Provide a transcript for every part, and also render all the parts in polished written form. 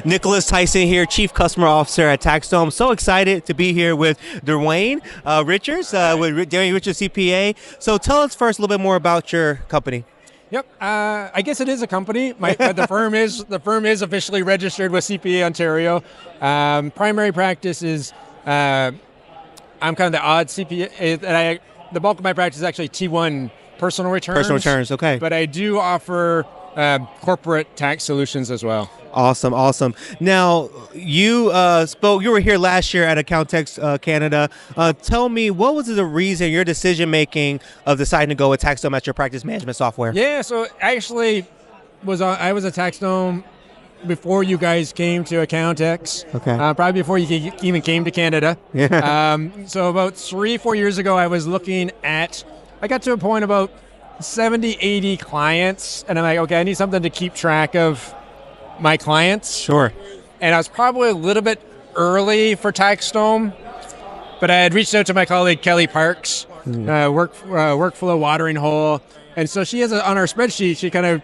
Nicholas Tyson here, Chief Customer Officer at TaxDome. So excited to be here with Dwayne Richards, with Dwayne Richards CPA. So tell us first a little bit more about your company. Yep, I guess it is a company. But the firm is officially registered with CPA Ontario. Primary practice is I'm kind of the odd CPA, and the bulk of my practice is actually T1 personal returns. Personal returns, okay. But I do offer corporate tax solutions as well. Awesome. Now, you were here last year at Accountex Canada. Tell me, what was the reason, your decision making of deciding to go with TaxDome as your practice management software? Yeah, so actually I was at TaxDome before you guys came to Accountex. Okay. Probably before you even came to Canada. Yeah. So about 3-4 years ago, I got to a point about 70, 80 clients, and I'm like, okay, I need something to keep track of my clients. Sure. And I was probably a little bit early for TaxDome, but I had reached out to my colleague Kelly Parks, workflow watering hole, and so she has on our spreadsheet, she kind of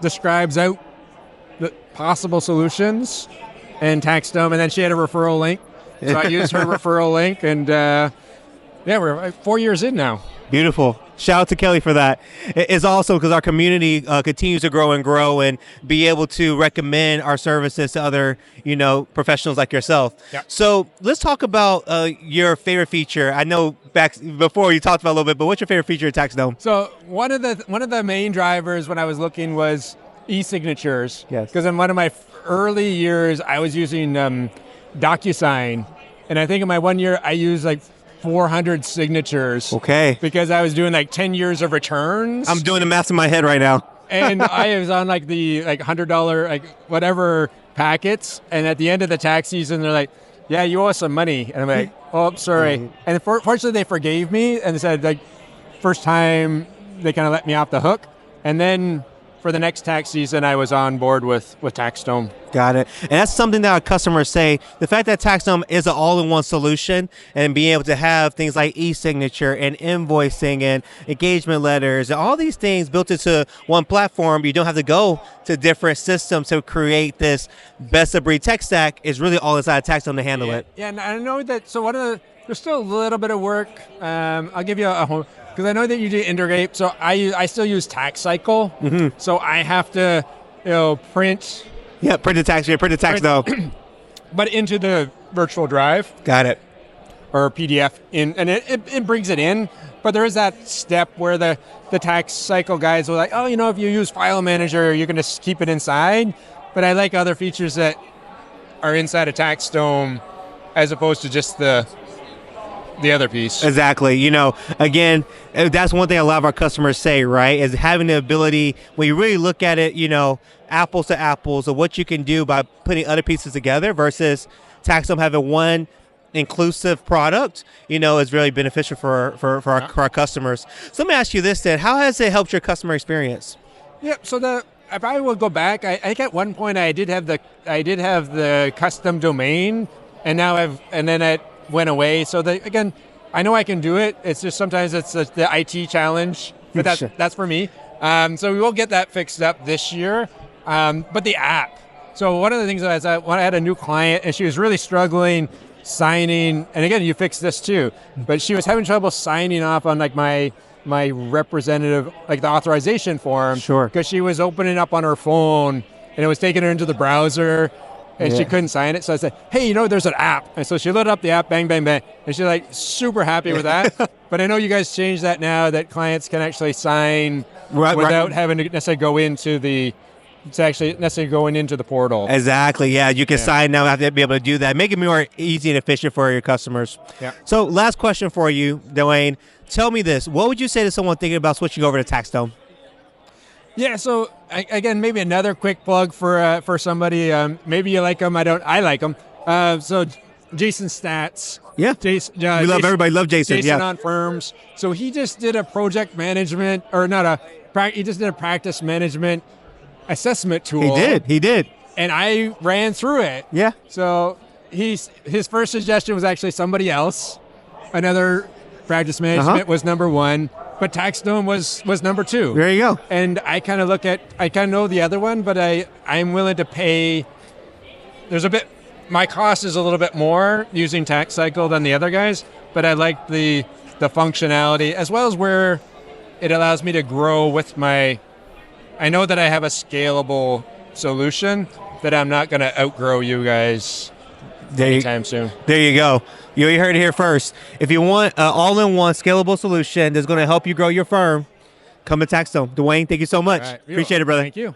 describes out the possible solutions and TaxDome, and then she had a referral link. So I used her referral link, and we're 4 years in now. Beautiful. Shout out to Kelly for that. It's also because our community continues to grow and be able to recommend our services to other, professionals like yourself. Yeah. So let's talk about your favorite feature. I know back before you talked about it a little bit, but what's your favorite feature at TaxDome? So one of the main drivers when I was looking was e-signatures. Yes. Because in one of my early years, I was using DocuSign, and I think in my 1 year I used like 400 signatures. Okay. Because I was doing like 10 years of returns. I'm doing the math in my head right now. And I was on like the $100 whatever packets, and at the end of the tax season they're like, yeah, you owe us some money, and I'm like, oh, sorry. And fortunately they forgave me and said, like, first time they kind of let me off the hook, and then for the next tax season I was on board with TaxDome. Got it. And that's something that our customers say. The fact that TaxDome is an all-in-one solution, and being able to have things like e-signature and invoicing and engagement letters and all these things built into one platform, you don't have to go to different systems to create this best-of-breed tech stack. Is really all inside TaxDome to handle it. Yeah, and I know that. So there's still a little bit of work. I'll give you because I know that you do integrate. So I still use TaxCycle. Mm-hmm. So I have to print. Yeah, print the TaxDome. But into the virtual drive. Got it. Or PDF and it brings it in. But there is that step where the TaxCycle guys are like, oh, if you use File Manager, you can just keep it inside. But I like other features that are inside of TaxDome as opposed to just the other piece. Exactly. Again, that's one thing a lot of our customers say, right, is having the ability, when you really look at it, apples to apples of what you can do by putting other pieces together versus TaxDome having one inclusive product, is really beneficial for our customers. So let me ask you this then. How has it helped your customer experience? Yeah, so I probably will go back. I think at one point I did have the custom domain, and then it went away. So again, I know I can do it. It's just sometimes it's the IT challenge, but that's for me. So we will get that fixed up this year. But the app. So one of the things that when I had a new client and she was really struggling signing, and again, you fixed this too, but she was having trouble signing off on like my representative, like the authorization form. Sure. Because she was opening up on her phone and it was taking her into the browser. And she couldn't sign it. So I said, hey, there's an app. And so she loaded up the app, bang, bang, bang. And she's like super happy with that. But I know you guys changed that now that clients can actually sign without having to necessarily go into the portal. Exactly. Yeah, you can sign now, have to be able to do that. Make it more easy and efficient for your customers. Yeah. So last question for you, Dwayne. Tell me this. What would you say to someone thinking about switching over to TaxDome? Yeah, so again, maybe another quick plug for somebody. Maybe you like them. I like them. So Jason Stats. Yeah. Everybody love Jason. Jason on firms. So he just did a project management, he just did a practice management assessment tool. He did. And I ran through it. Yeah. So his first suggestion was actually somebody else. Another practice management was number one. But TaxDome was number two. There you go. And I kind of know the other one, but I'm willing to pay there's a bit. My cost is a little bit more using tax cycle than the other guys, but I like the functionality as well as where it allows me to grow with my. I know that I have a scalable solution that I'm not going to outgrow you guys anytime soon. There you go. You heard it here first. If you want an all-in-one scalable solution that's going to help you grow your firm, come to TaxDome. Dwayne, thank you so much. Right. Appreciate it, brother. Thank you.